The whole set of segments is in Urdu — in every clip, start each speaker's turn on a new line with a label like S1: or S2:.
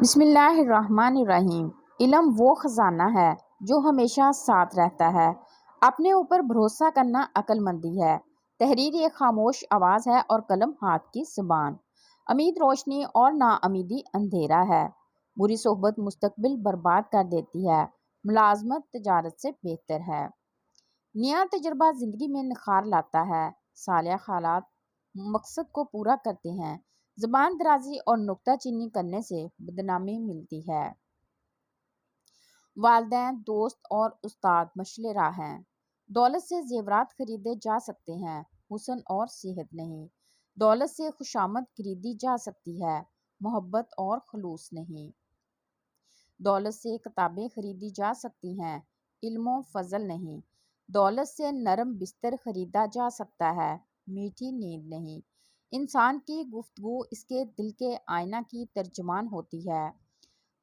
S1: بسم اللہ الرحمن الرحیم۔ علم وہ خزانہ ہے جو ہمیشہ ساتھ رہتا ہے۔ اپنے اوپر بھروسہ کرنا عقل مندی ہے۔ تحریر ایک خاموش آواز ہے اور قلم ہاتھ کی زبان۔ امید روشنی اور ناامیدی اندھیرا ہے۔ بری صحبت مستقبل برباد کر دیتی ہے۔ ملازمت تجارت سے بہتر ہے۔ نیا تجربہ زندگی میں نکھار لاتا ہے۔ صالح حالات مقصد کو پورا کرتے ہیں۔ زبان درازی اور نکتہ چینی کرنے سے بدنامی ملتی ہے۔ والدین، دوست اور استاد مشعل راہ ہیں۔ دولت سے زیورات خریدے جا سکتے ہیں، حسن اور صحت نہیں۔ دولت سے خوشامد خریدی جا سکتی ہے، محبت اور خلوص نہیں۔ دولت سے کتابیں خریدی جا سکتی ہیں، علم و فضل نہیں۔ دولت سے نرم بستر خریدا جا سکتا ہے، میٹھی نیند نہیں۔ انسان کی گفتگو اس کے دل کے آئینہ کی ترجمان ہوتی ہے۔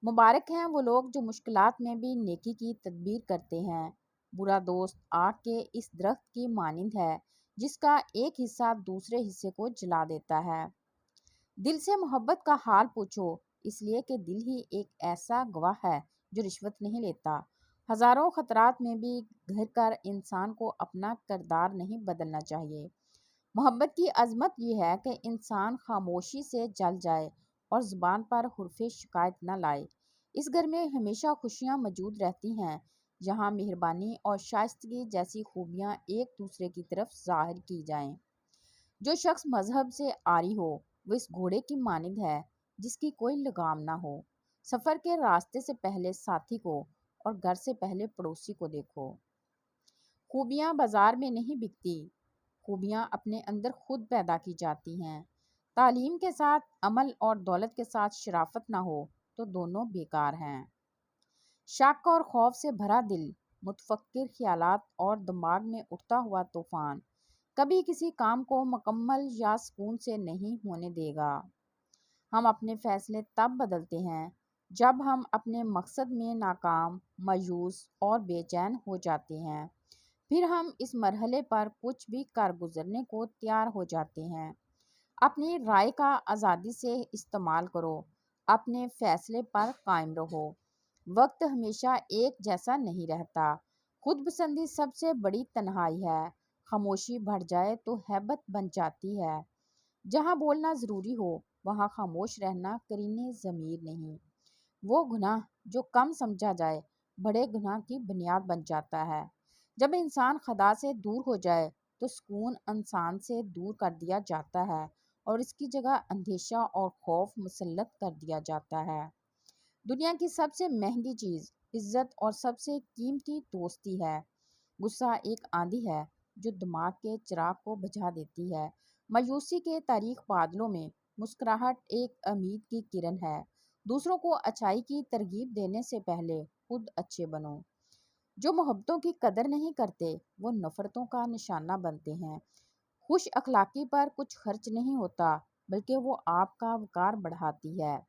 S1: مبارک ہیں وہ لوگ جو مشکلات میں بھی نیکی کی تدبیر کرتے ہیں۔ برا دوست آگ کے اس درخت کی مانند ہے جس کا ایک حصہ دوسرے حصے کو جلا دیتا ہے۔ دل سے محبت کا حال پوچھو، اس لیے کہ دل ہی ایک ایسا گواہ ہے جو رشوت نہیں لیتا۔ ہزاروں خطرات میں بھی گھر کر انسان کو اپنا کردار نہیں بدلنا چاہیے۔ محبت کی عظمت یہ ہے کہ انسان خاموشی سے جل جائے اور زبان پر حرف شکایت نہ لائے۔ اس گھر میں ہمیشہ خوشیاں موجود رہتی ہیں جہاں مہربانی اور شائستگی جیسی خوبیاں ایک دوسرے کی طرف ظاہر کی جائیں۔ جو شخص مذہب سے عاری ہو وہ اس گھوڑے کی مانند ہے جس کی کوئی لگام نہ ہو۔ سفر کے راستے سے پہلے ساتھی کو اور گھر سے پہلے پڑوسی کو دیکھو۔ خوبیاں بازار میں نہیں بکتی، خوبیاں اپنے اندر خود پیدا کی جاتی ہیں۔ تعلیم کے ساتھ عمل اور دولت کے ساتھ شرافت نہ ہو تو دونوں بیکار ہیں۔ شک اور خوف سے بھرا دل، متفکر خیالات اور دماغ میں اٹھتا ہوا طوفان کبھی کسی کام کو مکمل یا سکون سے نہیں ہونے دے گا۔ ہم اپنے فیصلے تب بدلتے ہیں جب ہم اپنے مقصد میں ناکام، مایوس اور بے چین ہو جاتے ہیں۔ پھر ہم اس مرحلے پر کچھ بھی کر گزرنے کو تیار ہو جاتے ہیں۔ اپنی رائے کا آزادی سے استعمال کرو، اپنے فیصلے پر قائم رہو۔ وقت ہمیشہ ایک جیسا نہیں رہتا۔ خود پسندی سب سے بڑی تنہائی ہے۔ خاموشی بڑھ جائے تو ہیبت بن جاتی ہے۔ جہاں بولنا ضروری ہو وہاں خاموش رہنا کرینِ ضمیر نہیں۔ وہ گناہ جو کم سمجھا جائے بڑے گناہ کی بنیاد بن جاتا ہے۔ جب انسان خدا سے دور ہو جائے تو سکون انسان سے دور کر دیا جاتا ہے اور اس کی جگہ اندیشہ اور خوف مسلط کر دیا جاتا ہے۔ دنیا کی سب سے مہنگی چیز عزت اور سب سے قیمتی دوستی ہے۔ غصہ ایک آندھی ہے جو دماغ کے چراغ کو بجھا دیتی ہے۔ مایوسی کے تاریک بادلوں میں مسکراہٹ ایک امید کی کرن ہے۔ دوسروں کو اچھائی کی ترغیب دینے سے پہلے خود اچھے بنو۔ جو محبتوں کی قدر نہیں کرتے وہ نفرتوں کا نشانہ بنتے ہیں۔ خوش اخلاقی پر کچھ خرچ نہیں ہوتا بلکہ وہ آپ کا وقار بڑھاتی ہے۔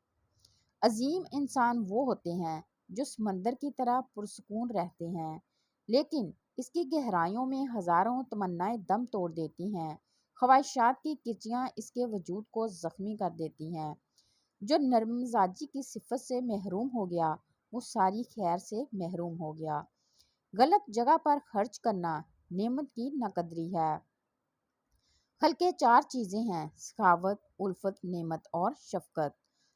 S1: عظیم انسان وہ ہوتے ہیں جو سمندر کی طرح پرسکون رہتے ہیں لیکن اس کی گہرائیوں میں ہزاروں تمنائیں دم توڑ دیتی ہیں۔ خواہشات کی کچیاں اس کے وجود کو زخمی کر دیتی ہیں۔ جو نرم مزاجی کی صفت سے محروم ہو گیا وہ ساری خیر سے محروم ہو گیا۔ غلط جگہ پر خرچ کرنا نعمت کی ناقدری ہے۔ خلقِ چار چیزیں ہیں: سخاوت، الفت، نعمت اور شفقت۔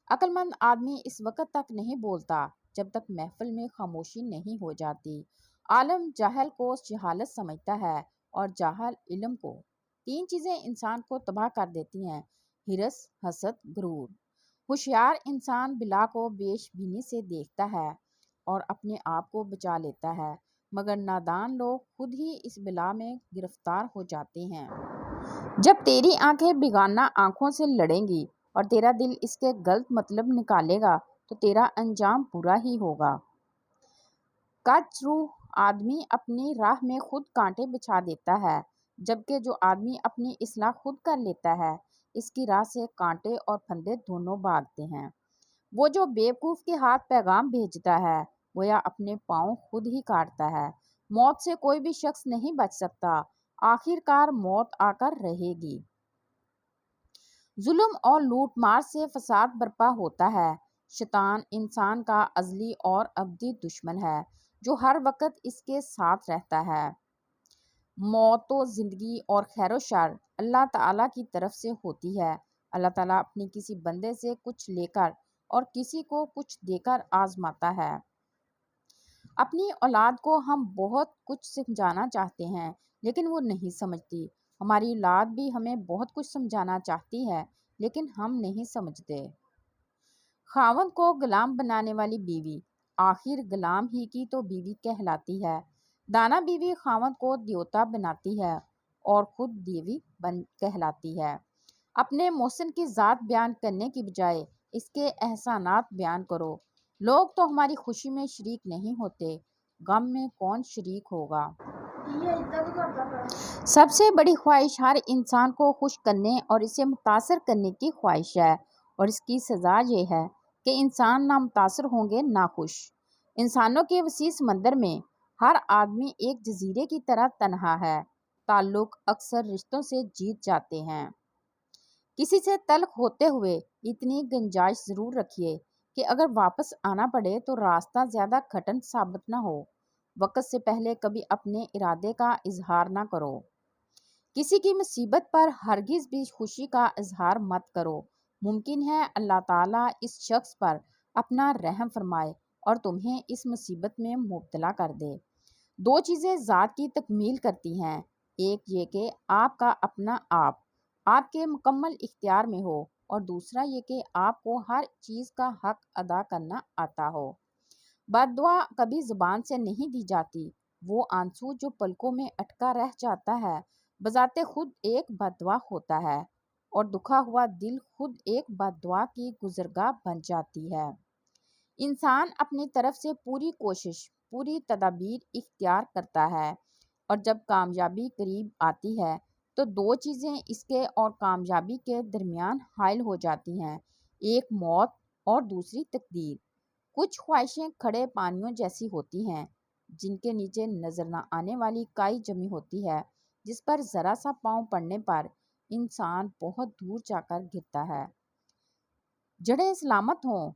S1: عقل مند آدمی اس وقت تک نہیں بولتا جب تک محفل میں خاموشی نہیں ہو جاتی۔ عالم جاہل کو جہالت سمجھتا ہے اور جاہل علم کو۔ تین چیزیں انسان کو تباہ کر دیتی ہیں: ہرس، حسد، غرور۔ ہوشیار انسان بلا کو پیش بینی سے دیکھتا ہے اور اپنے آپ کو بچا لیتا ہے مگر نادان لوگ خود ہی اس بلا میں گرفتار ہو جاتے ہیں۔ جب تیری آنکھیں بیگانہ آنکھوں سے لڑیں گی اور تیرا دل اس کے غلط مطلب نکالے گا تو تیرا انجام برا ہی ہوگا۔ کج روح آدمی اپنی راہ میں خود کانٹے بچھا دیتا ہے جبکہ جو آدمی اپنی اصلاح خود کر لیتا ہے اس کی راہ سے کانٹے اور پھندے دونوں بھاگتے ہیں۔ وہ جو بیوقوف کے ہاتھ پیغام بھیجتا ہے گویا اپنے پاؤں خود ہی کاٹتا ہے۔ موت سے کوئی بھی شخص نہیں بچ سکتا، آخر کار موت آ کر رہے گی۔ ظلم اور لوٹ مار سے فساد برپا ہوتا ہے شیطان انسان کا ازلی اور ابدی دشمن ہے جو ہر وقت اس کے ساتھ رہتا ہے۔ موت و زندگی اور خیر و شر اللہ تعالیٰ کی طرف سے ہوتی ہے۔ اللہ تعالیٰ اپنی کسی بندے سے کچھ لے کر اور کسی کو کچھ دے کر آزماتا ہے۔ اپنی اولاد کو ہم بہت کچھ سمجھانا چاہتے ہیں لیکن وہ نہیں سمجھتی۔ ہماری اولاد بھی ہمیں بہت کچھ سمجھانا چاہتی ہے لیکن ہم نہیں سمجھتے۔ خاوند کو غلام بنانے والی بیوی آخر غلام ہی کی تو بیوی کہلاتی ہے۔ دانا بیوی خاوند کو دیوتا بناتی ہے اور خود دیوی کہلاتی ہے۔ اپنے محسن کی ذات بیان کرنے کی بجائے اس کے احسانات بیان کرو۔ لوگ تو ہماری خوشی میں شریک نہیں ہوتے، غم میں کون شریک ہوگا؟ سب سے بڑی خواہش ہر انسان کو خوش کرنے اور اسے متاثر کرنے کی خواہش ہے، اور اس کی سزا یہ ہے کہ انسان نہ متاثر ہوں گے نہ خوش۔ انسانوں کے وسیع سمندر میں ہر آدمی ایک جزیرے کی طرح تنہا ہے۔ تعلق اکثر رشتوں سے جیت جاتے ہیں۔ کسی سے تلخ ہوتے ہوئے اتنی گنجائش ضرور رکھیے کہ اگر واپس آنا پڑے تو راستہ زیادہ کٹھن ثابت نہ ہو۔ وقت سے پہلے کبھی اپنے ارادے کا اظہار نہ کرو۔ کسی کی مصیبت پر ہرگز بھی خوشی کا اظہار مت کرو۔ ممکن ہے اللہ تعالیٰ اس شخص پر اپنا رحم فرمائے اور تمہیں اس مصیبت میں مبتلا کر دے۔ دو چیزیں ذات کی تکمیل کرتی ہیں، ایک یہ کہ آپ کا اپنا آپ کے مکمل اختیار میں ہو، اور دوسرا یہ کہ آپ کو ہر چیز کا حق ادا کرنا آتا ہو۔ بد دعا کبھی زبان سے نہیں دی جاتی۔ وہ آنسو جو پلکوں میں اٹکا رہ جاتا ہے بذات خود ایک بد دعا ہوتا ہے، اور دکھا ہوا دل خود ایک بد دعا کی گزرگاہ بن جاتی ہے۔ انسان اپنی طرف سے پوری کوشش، پوری تدابیر اختیار کرتا ہے، اور جب کامیابی قریب آتی ہے تو دو چیزیں اس کے اور کامیابی کے درمیان حائل ہو جاتی ہیں، ایک موت اور دوسری تقدیر۔ کچھ خواہشیں کھڑے پانیوں جیسی ہوتی ہیں جن کے نیچے نظر نہ آنے والی کائی جمی ہوتی ہے، جس پر ذرا سا پاؤں پڑنے پر انسان بہت دور جا کر گرتا ہے۔ جڑیں سلامت ہوں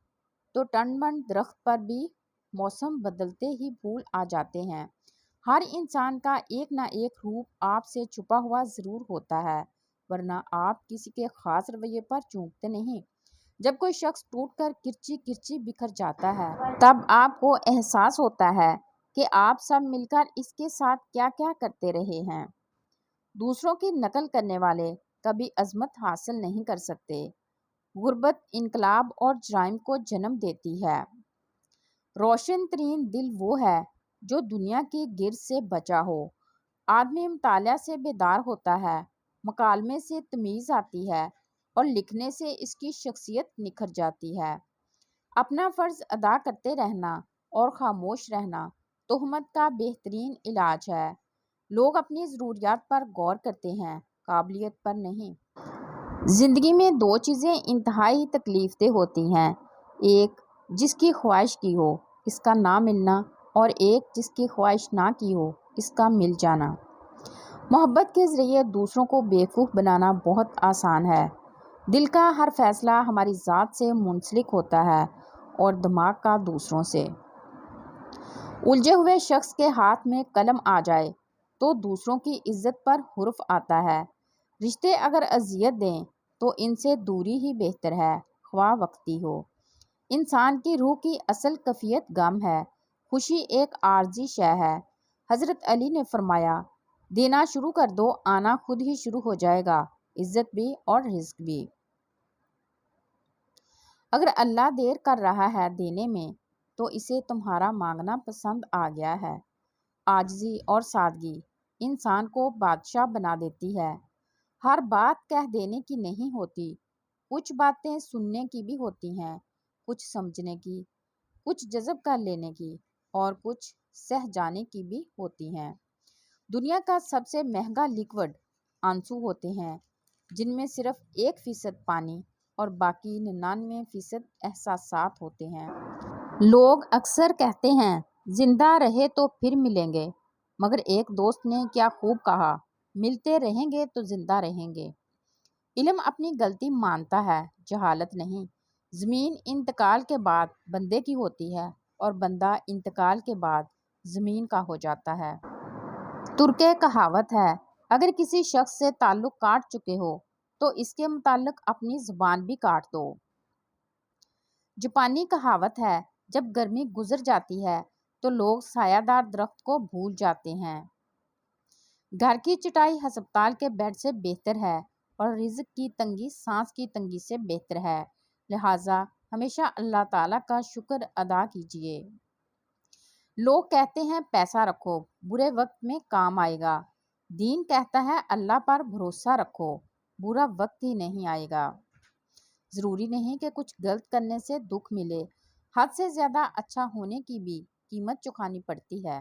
S1: تو ٹنڈ منڈ درخت پر بھی موسم بدلتے ہی پھول آ جاتے ہیں۔ ہر انسان کا ایک نہ ایک روپ آپ سے چھپا ہوا ضرور ہوتا ہے، ورنہ آپ کسی کے خاص رویے پر چونکتے نہیں۔ جب کوئی شخص ٹوٹ کر کرچی کرچی بکھر جاتا ہے تب آپ کو احساس ہوتا ہے کہ آپ سب مل کر اس کے ساتھ کیا کیا کرتے رہے ہیں۔ دوسروں کی نقل کرنے والے کبھی عظمت حاصل نہیں کر سکتے۔ غربت انقلاب اور جرائم کو جنم دیتی ہے۔ روشن ترین دل وہ ہے جو دنیا کی گرد سے بچا ہو۔ آدمی مطالعہ سے بیدار ہوتا ہے، مکالمے سے تمیز آتی ہے، اور لکھنے سے اس کی شخصیت نکھر جاتی ہے۔ اپنا فرض ادا کرتے رہنا اور خاموش رہنا تہمت کا بہترین علاج ہے۔ لوگ اپنی ضروریات پر غور کرتے ہیں، قابلیت پر نہیں۔ زندگی میں دو چیزیں انتہائی تکلیف دہ ہوتی ہیں، ایک جس کی خواہش کی ہو اس کا نہ ملنا، اور ایک جس کی خواہش نہ کی ہو اس کا مل جانا۔ محبت کے ذریعے دوسروں کو بیوقوف بنانا بہت آسان ہے۔ دل کا ہر فیصلہ ہماری ذات سے منسلک ہوتا ہے اور دماغ کا دوسروں سے۔ الجھے ہوئے شخص کے ہاتھ میں قلم آ جائے تو دوسروں کی عزت پر حرف آتا ہے۔ رشتے اگر اذیت دیں تو ان سے دوری ہی بہتر ہے، خواہ وقتی ہو۔ انسان کی روح کی اصل کیفیت غم ہے، خوشی ایک عارضی شے ہے۔ حضرت علی نے فرمایا، دینا شروع کر دو، آنا خود ہی شروع ہو جائے گا، عزت بھی اور رزق بھی۔ اگر اللہ دیر کر رہا ہے دینے میں تو اسے تمہارا مانگنا پسند آ گیا ہے۔ عاجزی اور سادگی انسان کو بادشاہ بنا دیتی ہے۔ ہر بات کہہ دینے کی نہیں ہوتی، کچھ باتیں سننے کی بھی ہوتی ہیں، کچھ سمجھنے کی، کچھ جذب کر لینے کی، اور کچھ سہ جانے کی بھی ہوتی ہیں۔ دنیا کا سب سے مہنگا لیکوڈ آنسو ہوتے ہیں، جن میں صرف 1% پانی اور باقی 99% احساسات ہوتے ہیں۔ لوگ اکثر کہتے ہیں زندہ رہے تو پھر ملیں گے، مگر ایک دوست نے کیا خوب کہا، ملتے رہیں گے تو زندہ رہیں گے۔ علم اپنی غلطی مانتا ہے، جہالت نہیں۔ زمین انتقال کے بعد بندے کی ہوتی ہے اور بندہ انتقال کے بعد زمین کا ہو جاتا ہے۔ ترک کہاوت ہے، اگر کسی شخص سے تعلق کاٹ چکے ہو تو اس کے متعلق اپنی زبان بھی کاٹ دو۔ جاپانی کہاوت ہے، جب گرمی گزر جاتی ہے تو لوگ سایہ دار درخت کو بھول جاتے ہیں۔ گھر کی چٹائی ہسپتال کے بیڈ سے بہتر ہے اور رزق کی تنگی سانس کی تنگی سے بہتر ہے، لہٰذا ہمیشہ اللہ تعالیٰ کا شکر ادا کیجیے۔ لوگ کہتے ہیں پیسہ رکھو، برے وقت میں کام آئے گا۔ دین کہتا ہے اللہ پر بھروسہ رکھو، برا وقت ہی نہیں آئے گا۔ ضروری نہیں کہ کچھ غلط کرنے سے دکھ ملے، حد سے زیادہ اچھا ہونے کی بھی قیمت چکانی پڑتی ہے۔